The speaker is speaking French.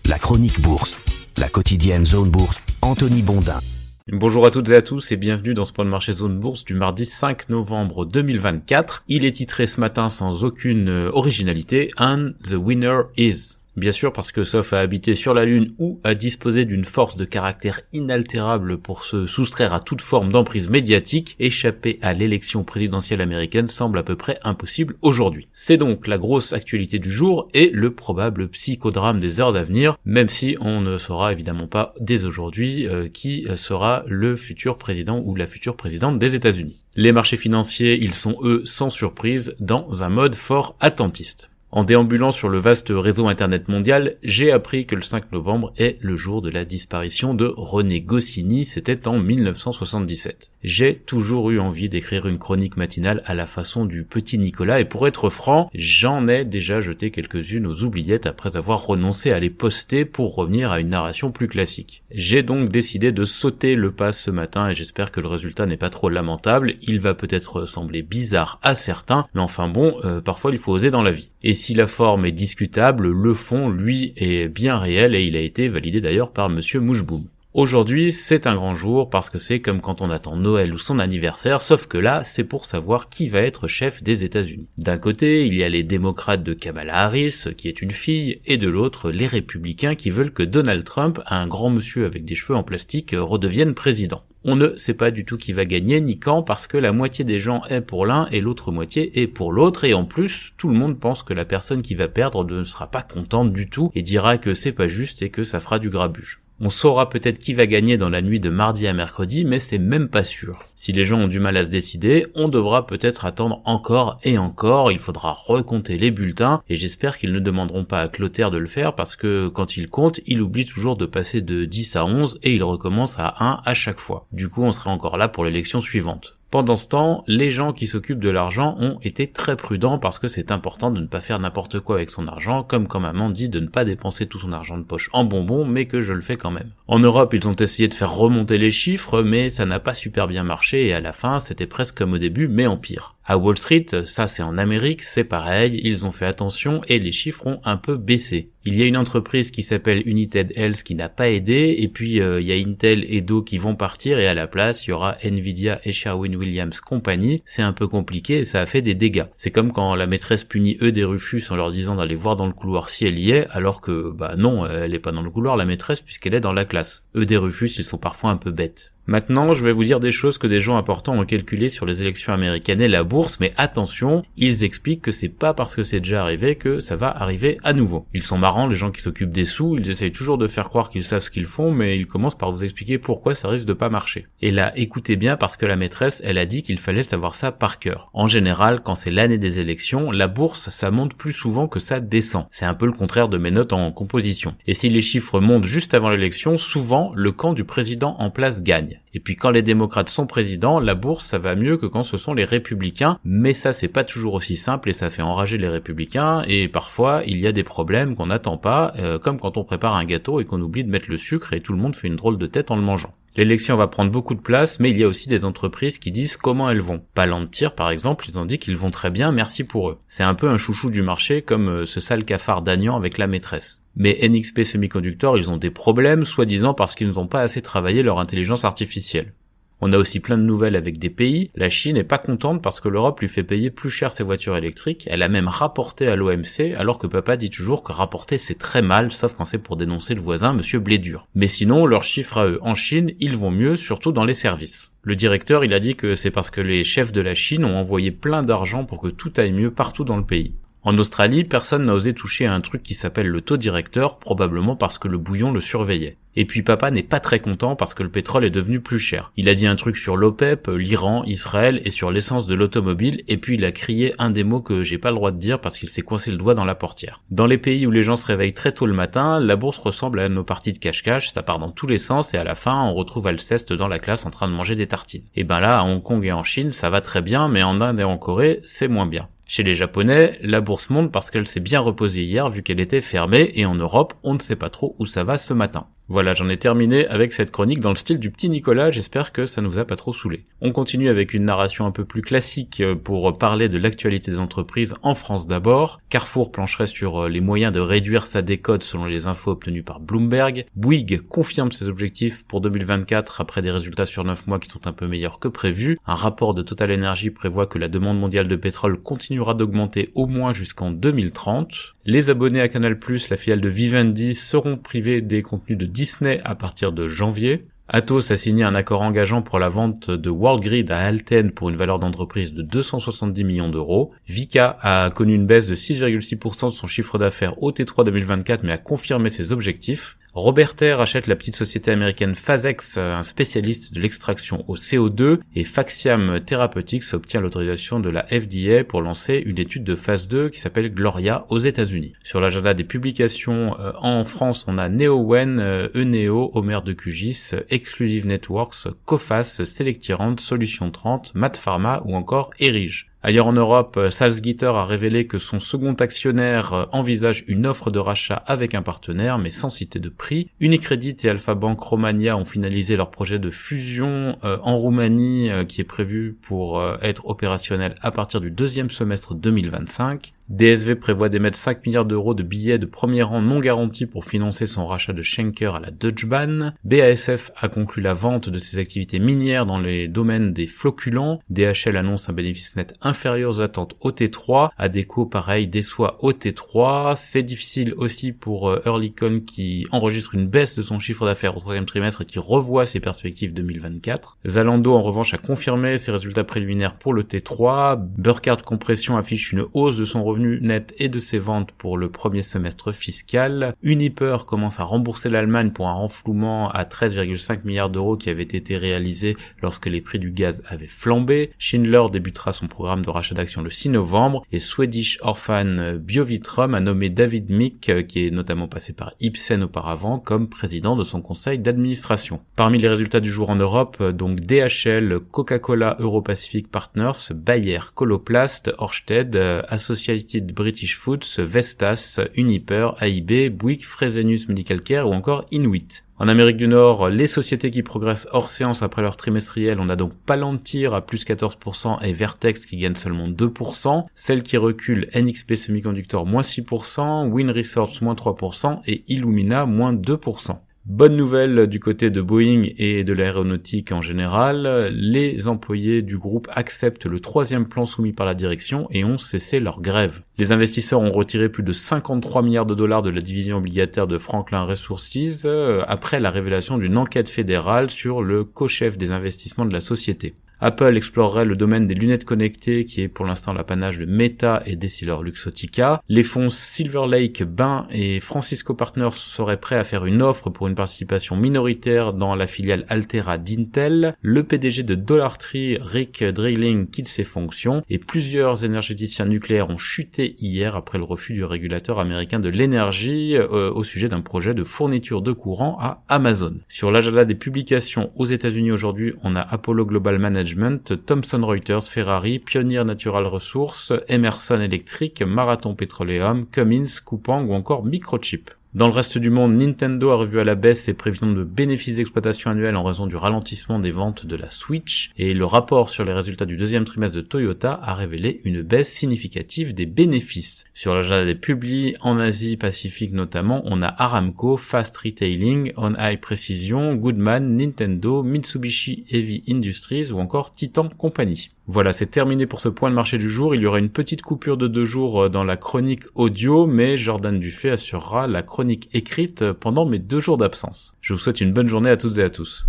La chronique bourse, la quotidienne Zone Bourse, Anthony Bondin. Bonjour à toutes et à tous et bienvenue dans ce point de marché Zone Bourse du mardi 5 novembre 2024. Il est titré ce matin sans aucune originalité, And the winner is. Bien sûr parce que sauf à habiter sur la Lune ou à disposer d'une force de caractère inaltérable pour se soustraire à toute forme d'emprise médiatique, échapper à l'élection présidentielle américaine semble à peu près impossible aujourd'hui. C'est donc la grosse actualité du jour et le probable psychodrame des heures d'avenir, même si on ne saura évidemment pas dès aujourd'hui qui sera le futur président ou la future présidente des États-Unis. Les marchés financiers, ils sont eux sans surprise dans un mode fort attentiste. En déambulant sur le vaste réseau internet mondial, j'ai appris que le 5 novembre est le jour de la disparition de René Goscinny, c'était en 1977. J'ai toujours eu envie d'écrire une chronique matinale à la façon du petit Nicolas et pour être franc, j'en ai déjà jeté quelques-unes aux oubliettes après avoir renoncé à les poster pour revenir à une narration plus classique. J'ai donc décidé de sauter le pas ce matin et j'espère que le résultat n'est pas trop lamentable. Il va peut-être sembler bizarre à certains, mais enfin bon, parfois il faut oser dans la vie. Et si la forme est discutable, le fond, lui, est bien réel et il a été validé d'ailleurs par Monsieur Mouchboum. Aujourd'hui, c'est un grand jour parce que c'est comme quand on attend Noël ou son anniversaire, sauf que là, c'est pour savoir qui va être chef des États-Unis. D'un côté, il y a les démocrates de Kamala Harris, qui est une fille, et de l'autre, les républicains qui veulent que Donald Trump, un grand monsieur avec des cheveux en plastique, redevienne président. On ne sait pas du tout qui va gagner ni quand parce que la moitié des gens est pour l'un et l'autre moitié est pour l'autre et en plus tout le monde pense que la personne qui va perdre ne sera pas contente du tout et dira que c'est pas juste et que ça fera du grabuge. On saura peut-être qui va gagner dans la nuit de mardi à mercredi, mais c'est même pas sûr. Si les gens ont du mal à se décider, on devra peut-être attendre encore et encore, il faudra recompter les bulletins, et j'espère qu'ils ne demanderont pas à Clotaire de le faire, parce que quand il compte, il oublie toujours de passer de 10 à 11, et il recommence à 1 à chaque fois. Du coup, on sera encore là pour l'élection suivante. Pendant ce temps, les gens qui s'occupent de l'argent ont été très prudents parce que c'est important de ne pas faire n'importe quoi avec son argent, comme quand maman dit de ne pas dépenser tout son argent de poche en bonbons, mais que je le fais quand même. En Europe, ils ont essayé de faire remonter les chiffres, mais ça n'a pas super bien marché et à la fin, c'était presque comme au début, mais en pire. À Wall Street, ça c'est en Amérique, c'est pareil, ils ont fait attention et les chiffres ont un peu baissé. Il y a une entreprise qui s'appelle United Health qui n'a pas aidé, et puis il y a Intel et Dow qui vont partir, et à la place, il y aura Nvidia et Sherwin-Williams Company. C'est un peu compliqué et ça a fait des dégâts. C'est comme quand la maîtresse punit Eudes Rufus en leur disant d'aller voir dans le couloir si elle y est, alors que, non, elle est pas dans le couloir la maîtresse puisqu'elle est dans la classe. Eudes Rufus, ils sont parfois un peu bêtes. Maintenant, je vais vous dire des choses que des gens importants ont calculées sur les élections américaines et la bourse, mais attention, ils expliquent que c'est pas parce que c'est déjà arrivé que ça va arriver à nouveau. Ils sont marrants, les gens qui s'occupent des sous, ils essayent toujours de faire croire qu'ils savent ce qu'ils font, mais ils commencent par vous expliquer pourquoi ça risque de pas marcher. Et là, écoutez bien parce que la maîtresse, elle a dit qu'il fallait savoir ça par cœur. En général, quand c'est l'année des élections, la bourse, ça monte plus souvent que ça descend. C'est un peu le contraire de mes notes en composition. Et si les chiffres montent juste avant l'élection, souvent, le camp du président en place gagne. Et puis quand les démocrates sont présidents, la bourse ça va mieux que quand ce sont les républicains, mais ça c'est pas toujours aussi simple et ça fait enrager les républicains et parfois il y a des problèmes qu'on n'attend pas, comme quand on prépare un gâteau et qu'on oublie de mettre le sucre et tout le monde fait une drôle de tête en le mangeant. L'élection va prendre beaucoup de place, mais il y a aussi des entreprises qui disent comment elles vont. Palantir, par exemple, ils ont dit qu'ils vont très bien, merci pour eux. C'est un peu un chouchou du marché, comme ce sale cafard d'Agnan avec la maîtresse. Mais NXP Semiconductor, ils ont des problèmes, soi-disant parce qu'ils n'ont pas assez travaillé leur intelligence artificielle. On a aussi plein de nouvelles avec des pays. La Chine est pas contente parce que l'Europe lui fait payer plus cher ses voitures électriques. Elle a même rapporté à l'OMC, alors que papa dit toujours que rapporter c'est très mal, sauf quand c'est pour dénoncer le voisin, monsieur Blédur. Mais sinon, leurs chiffres à eux en Chine, ils vont mieux, surtout dans les services. Le directeur, il a dit que c'est parce que les chefs de la Chine ont envoyé plein d'argent pour que tout aille mieux partout dans le pays. En Australie, personne n'a osé toucher à un truc qui s'appelle le taux directeur, probablement parce que le bouillon le surveillait. Et puis papa n'est pas très content parce que le pétrole est devenu plus cher. Il a dit un truc sur l'OPEP, l'Iran, Israël et sur l'essence de l'automobile, et puis il a crié un des mots que j'ai pas le droit de dire parce qu'il s'est coincé le doigt dans la portière. Dans les pays où les gens se réveillent très tôt le matin, la bourse ressemble à nos parties de cache-cache, ça part dans tous les sens et à la fin on retrouve Alceste dans la classe en train de manger des tartines. Et ben là, à Hong Kong et en Chine, ça va très bien, mais en Inde et en Corée, c'est moins bien. Chez les Japonais, la bourse monte parce qu'elle s'est bien reposée hier vu qu'elle était fermée et en Europe, on ne sait pas trop où ça va ce matin. Voilà, j'en ai terminé avec cette chronique dans le style du petit Nicolas, j'espère que ça ne vous a pas trop saoulé. On continue avec une narration un peu plus classique pour parler de l'actualité des entreprises en France d'abord. Carrefour plancherait sur les moyens de réduire sa décote selon les infos obtenues par Bloomberg. Bouygues confirme ses objectifs pour 2024 après des résultats sur 9 mois qui sont un peu meilleurs que prévu. Un rapport de Total Energy prévoit que la demande mondiale de pétrole continuera d'augmenter au moins jusqu'en 2030. Les abonnés à Canal+, la filiale de Vivendi, seront privés des contenus de Disney à partir de janvier. Atos a signé un accord engageant pour la vente de Worldgrid à Alten pour une valeur d'entreprise de 270 millions d'euros. Vika a connu une baisse de 6,6% de son chiffre d'affaires au T3 2024 mais a confirmé ses objectifs. Roberter rachète la petite société américaine Phasex, un spécialiste de l'extraction au CO2, et Faxiam Therapeutics obtient l'autorisation de la FDA pour lancer une étude de phase 2 qui s'appelle Gloria aux États-Unis. Sur l'agenda des publications en France, on a Neowen, Eneo, Homer de QGIS, Exclusive Networks, Coface, Selectirand, Solution 30, Mat Pharma ou encore Erige. Ailleurs en Europe, Salzgitter a révélé que son second actionnaire envisage une offre de rachat avec un partenaire, mais sans citer de prix. Unicredit et Alpha Bank Romania ont finalisé leur projet de fusion en Roumanie, qui est prévu pour être opérationnel à partir du deuxième semestre 2025. DSV prévoit d'émettre 5 milliards d'euros de billets de premier rang non garantis pour financer son rachat de Schenker à la Deutsche Bahn. BASF a conclu la vente de ses activités minières dans les domaines des floculents. DHL annonce un bénéfice net inférieur aux attentes au T3. Adecco, pareil, déçoit au T3. C'est difficile aussi pour Oerlikon qui enregistre une baisse de son chiffre d'affaires au troisième trimestre et qui revoit ses perspectives 2024. Zalando, en revanche, a confirmé ses résultats préliminaires pour le T3. Burkhardt Compression affiche une hausse de son revenu net et de ses ventes pour le premier semestre fiscal. Uniper commence à rembourser l'Allemagne pour un renflouement à 13,5 milliards d'euros qui avait été réalisé lorsque les prix du gaz avaient flambé. Schindler débutera son programme de rachat d'actions le 6 novembre et Swedish Orphan Biovitrum a nommé David Mick, qui est notamment passé par Ipsen auparavant, comme président de son conseil d'administration. Parmi les résultats du jour en Europe, donc DHL, Coca-Cola Euro-Pacific Partners, Bayer, Coloplast, Ørsted, Associated British Foods, Vestas, Uniper, AIB, Bouygues, Fresenius Medical Care ou encore Inuit. En Amérique du Nord, les sociétés qui progressent hors séance après leur trimestriel, on a donc Palantir à plus 14% et Vertex qui gagne seulement 2%. Celles qui reculent, NXP Semiconductor moins 6%, Win Research moins 3% et Illumina moins 2%. Bonne nouvelle du côté de Boeing et de l'aéronautique en général, les employés du groupe acceptent le troisième plan soumis par la direction et ont cessé leur grève. Les investisseurs ont retiré plus de 53 milliards de dollars de la division obligataire de Franklin Resources après la révélation d'une enquête fédérale sur le co-chef des investissements de la société. Apple explorerait le domaine des lunettes connectées qui est pour l'instant l'apanage de Meta et d'EssilorLuxottica. Les fonds Silver Lake, Bain et Francisco Partners seraient prêts à faire une offre pour une participation minoritaire dans la filiale Altera d'Intel. Le PDG de DollarTree, Rick Dreiling, quitte ses fonctions et plusieurs énergéticiens nucléaires ont chuté hier après le refus du régulateur américain de l'énergie au sujet d'un projet de fourniture de courant à Amazon. Sur l'agenda des publications aux États-Unis aujourd'hui, on a Apollo Global Management, Thomson Reuters, Ferrari, Pioneer Natural Resources, Emerson Electric, Marathon Petroleum, Cummins, Coupang ou encore Microchip. Dans le reste du monde, Nintendo a revu à la baisse ses prévisions de bénéfices d'exploitation annuels en raison du ralentissement des ventes de la Switch, et le rapport sur les résultats du deuxième trimestre de Toyota a révélé une baisse significative des bénéfices. Sur l'agenda des publis, en Asie Pacifique notamment, on a Aramco, Fast Retailing, On High Precision, Goodman, Nintendo, Mitsubishi Heavy Industries ou encore Titan Company. Voilà, c'est terminé pour ce point de marché du jour. Il y aura une petite coupure de 2 jours dans la chronique audio, mais Jordan Dufay assurera la chronique écrite pendant mes 2 jours d'absence. Je vous souhaite une bonne journée à toutes et à tous.